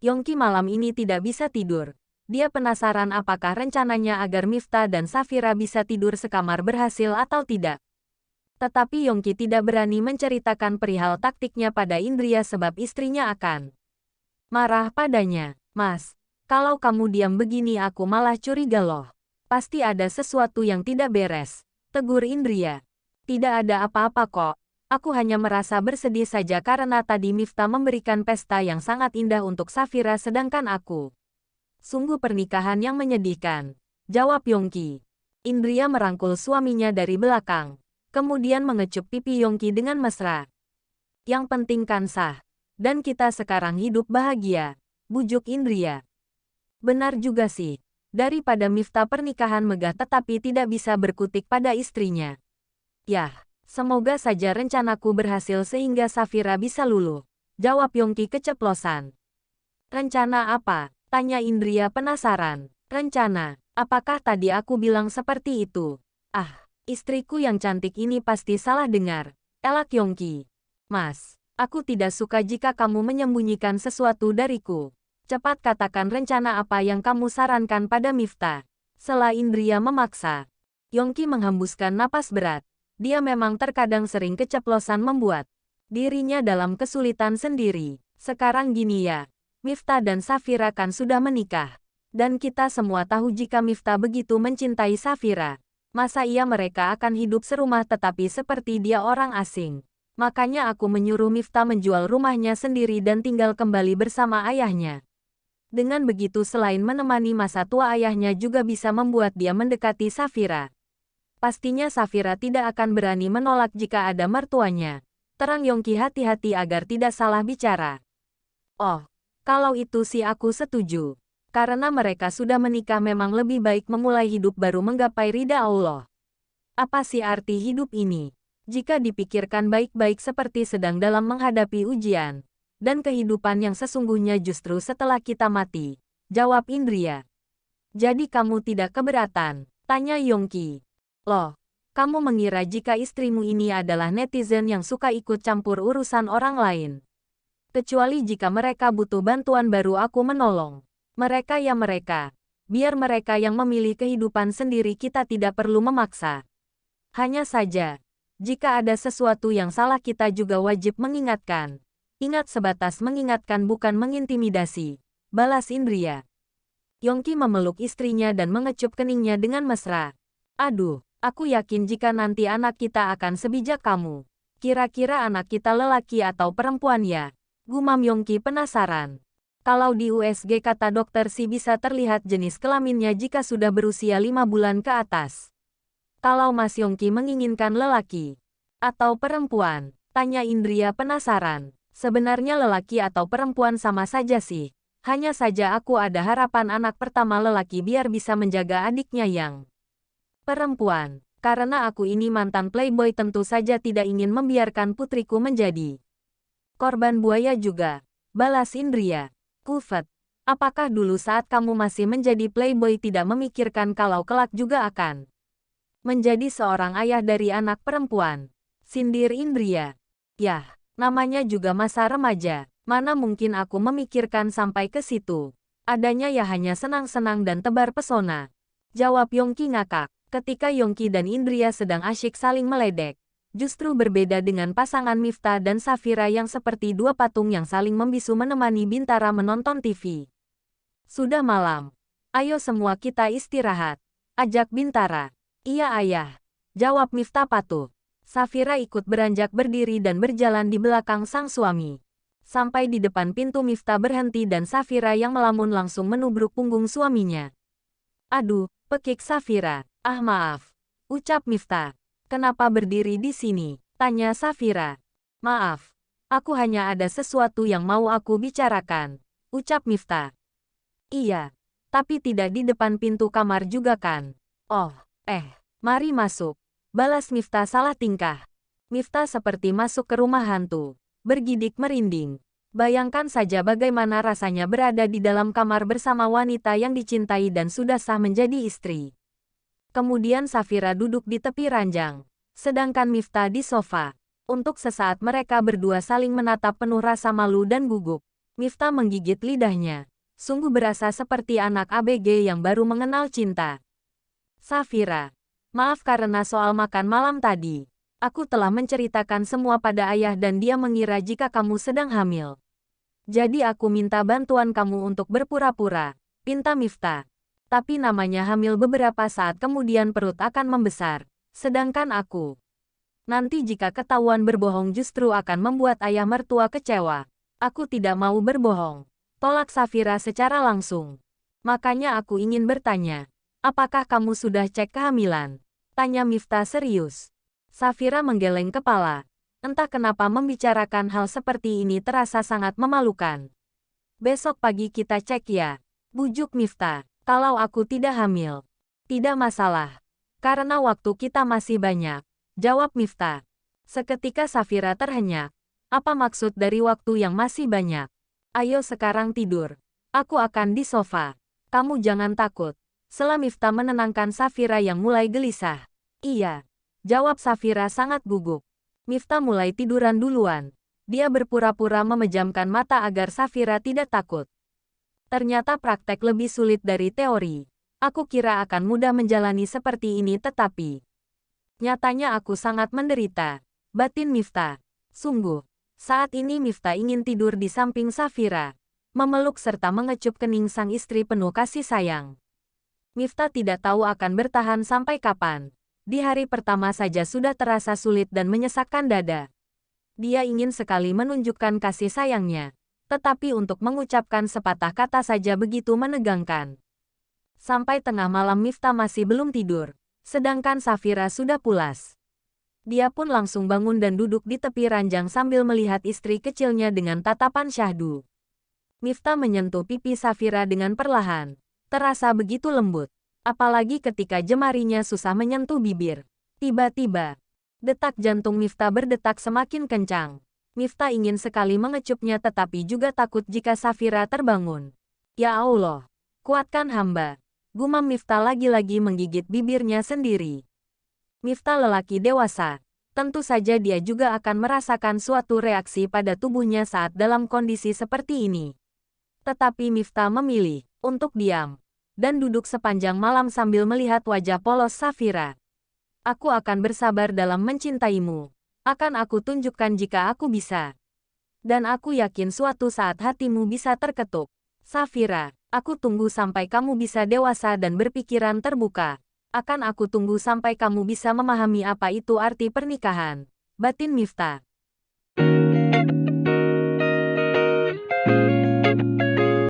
Yongki malam ini tidak bisa tidur. Dia penasaran apakah rencananya agar Miftah dan Safira bisa tidur sekamar berhasil atau tidak. Tetapi Yongki tidak berani menceritakan perihal taktiknya pada Indria sebab istrinya akan marah padanya. Mas, kalau kamu diam begini aku malah curiga loh. Pasti ada sesuatu yang tidak beres, tegur Indria. Tidak ada apa-apa kok. Aku hanya merasa bersedih saja karena tadi Miftah memberikan pesta yang sangat indah untuk Safira sedangkan aku. Sungguh pernikahan yang menyedihkan, jawab Yongki. Indria merangkul suaminya dari belakang, kemudian mengecup pipi Yongki dengan mesra. Yang penting kan sah, dan kita sekarang hidup bahagia, bujuk Indria. Benar juga sih, daripada Miftah pernikahan megah tetapi tidak bisa berkutik pada istrinya. Yah, semoga saja rencanaku berhasil sehingga Safira bisa luluh, jawab Yongki keceplosan. Rencana apa? Tanya Indria penasaran. Rencana, apakah tadi aku bilang seperti itu? Ah, istriku yang cantik ini pasti salah dengar, elak Yongki. Mas, aku tidak suka jika kamu menyembunyikan sesuatu dariku. Cepat katakan rencana apa yang kamu sarankan pada Miftah. Sela Indria memaksa. Yongki menghembuskan napas berat. Dia memang terkadang sering keceplosan membuat dirinya dalam kesulitan sendiri. Sekarang gini ya, Miftah dan Safira kan sudah menikah. Dan kita semua tahu jika Miftah begitu mencintai Safira. Masa iya mereka akan hidup serumah tetapi seperti dia orang asing. Makanya aku menyuruh Miftah menjual rumahnya sendiri dan tinggal kembali bersama ayahnya. Dengan begitu selain menemani masa tua ayahnya juga bisa membuat dia mendekati Safira. Pastinya Safira tidak akan berani menolak jika ada mertuanya. Terang Yongki hati-hati agar tidak salah bicara. Oh, kalau itu sih aku setuju. Karena mereka sudah menikah memang lebih baik memulai hidup baru menggapai ridha Allah. Apa sih arti hidup ini? Jika dipikirkan baik-baik seperti sedang dalam menghadapi ujian. Dan kehidupan yang sesungguhnya justru setelah kita mati, jawab Indria. Jadi kamu tidak keberatan? Tanya Yongki. Loh, kamu mengira jika istrimu ini adalah netizen yang suka ikut campur urusan orang lain? Kecuali jika mereka butuh bantuan baru aku menolong. Mereka ya mereka. Biar mereka yang memilih kehidupan sendiri kita tidak perlu memaksa. Hanya saja, jika ada sesuatu yang salah kita juga wajib mengingatkan. Ingat sebatas mengingatkan bukan mengintimidasi, balas Indria. Yongki memeluk istrinya dan mengecup keningnya dengan mesra. Aduh, aku yakin jika nanti anak kita akan sebijak kamu. Kira-kira anak kita lelaki atau perempuan ya? Gumam Yongki penasaran. Kalau di USG kata dokter sih bisa terlihat jenis kelaminnya jika sudah berusia 5 bulan ke atas. Kalau Mas Yongki menginginkan lelaki atau perempuan, tanya Indria penasaran. Sebenarnya lelaki atau perempuan sama saja sih. Hanya saja aku ada harapan anak pertama lelaki biar bisa menjaga adiknya yang perempuan. Karena aku ini mantan playboy tentu saja tidak ingin membiarkan putriku menjadi korban buaya juga. Balas Indria. Kufet, apakah dulu saat kamu masih menjadi playboy tidak memikirkan kalau kelak juga akan menjadi seorang ayah dari anak perempuan? Sindir Indria. Yah. Namanya juga masa remaja, mana mungkin aku memikirkan sampai ke situ. Adanya ya hanya senang-senang dan tebar pesona. Jawab Yongki ngakak. Ketika Yongki dan Indria sedang asyik saling meledek, justru berbeda dengan pasangan Miftah dan Safira yang seperti dua patung yang saling membisu menemani Bintara menonton TV. Sudah malam. Ayo semua kita istirahat. Ajak Bintara. Iya ayah. Jawab Miftah patuh. Safira ikut beranjak berdiri dan berjalan di belakang sang suami. Sampai di depan pintu Miftah berhenti dan Safira yang melamun langsung menubruk punggung suaminya. Aduh, pekik Safira. Ah maaf. Ucap Miftah. Kenapa berdiri di sini? Tanya Safira. Maaf. Aku hanya ada sesuatu yang mau aku bicarakan. Ucap Miftah. Iya. Tapi tidak di depan pintu kamar juga kan? Oh, mari masuk. Balas Miftah salah tingkah. Miftah seperti masuk ke rumah hantu. Bergidik merinding. Bayangkan saja bagaimana rasanya berada di dalam kamar bersama wanita yang dicintai dan sudah sah menjadi istri. Kemudian Safira duduk di tepi ranjang. Sedangkan Miftah di sofa. Untuk sesaat mereka berdua saling menatap penuh rasa malu dan gugup. Miftah menggigit lidahnya. Sungguh berasa seperti anak ABG yang baru mengenal cinta. Safira, maaf karena soal makan malam tadi. Aku telah menceritakan semua pada ayah dan dia mengira jika kamu sedang hamil. Jadi aku minta bantuan kamu untuk berpura-pura, pinta Miftah. Tapi namanya hamil beberapa saat kemudian perut akan membesar. Sedangkan aku. Nanti jika ketahuan berbohong justru akan membuat ayah mertua kecewa. Aku tidak mau berbohong. Tolak Safira secara langsung. Makanya aku ingin bertanya. Apakah kamu sudah cek kehamilan? Tanya Miftah serius. Safira menggeleng kepala. Entah kenapa membicarakan hal seperti ini terasa sangat memalukan. Besok pagi kita cek ya. Bujuk Miftah. Kalau aku tidak hamil. Tidak masalah. Karena waktu kita masih banyak. Jawab Miftah. Seketika Safira terhenyak. Apa maksud dari waktu yang masih banyak? Ayo sekarang tidur. Aku akan di sofa. Kamu jangan takut. Setelah Miftah menenangkan Safira yang mulai gelisah. Iya. Jawab Safira sangat gugup. Miftah mulai tiduran duluan. Dia berpura-pura memejamkan mata agar Safira tidak takut. Ternyata praktek lebih sulit dari teori. Aku kira akan mudah menjalani seperti ini tetapi nyatanya aku sangat menderita. Batin Miftah. Sungguh. Saat ini Miftah ingin tidur di samping Safira. Memeluk serta mengecup kening sang istri penuh kasih sayang. Miftah tidak tahu akan bertahan sampai kapan. Di hari pertama saja sudah terasa sulit dan menyesakkan dada. Dia ingin sekali menunjukkan kasih sayangnya. Tetapi untuk mengucapkan sepatah kata saja begitu menegangkan. Sampai tengah malam Miftah masih belum tidur. Sedangkan Safira sudah pulas. Dia pun langsung bangun dan duduk di tepi ranjang sambil melihat istri kecilnya dengan tatapan syahdu. Miftah menyentuh pipi Safira dengan perlahan. Terasa begitu lembut. Apalagi ketika jemarinya susah menyentuh bibir. Tiba-tiba, detak jantung Miftah berdetak semakin kencang. Miftah ingin sekali mengecupnya tetapi juga takut jika Safira terbangun. Ya Allah, kuatkan hamba. Gumam Miftah lagi-lagi menggigit bibirnya sendiri. Miftah lelaki dewasa. Tentu saja dia juga akan merasakan suatu reaksi pada tubuhnya saat dalam kondisi seperti ini. Tetapi Miftah memilih untuk diam dan duduk sepanjang malam sambil melihat wajah polos Safira. Aku akan bersabar dalam mencintaimu. Akan aku tunjukkan jika aku bisa. Dan aku yakin suatu saat hatimu bisa terketuk. Safira, aku tunggu sampai kamu bisa dewasa dan berpikiran terbuka. Akan aku tunggu sampai kamu bisa memahami apa itu arti pernikahan. Batin Miftah.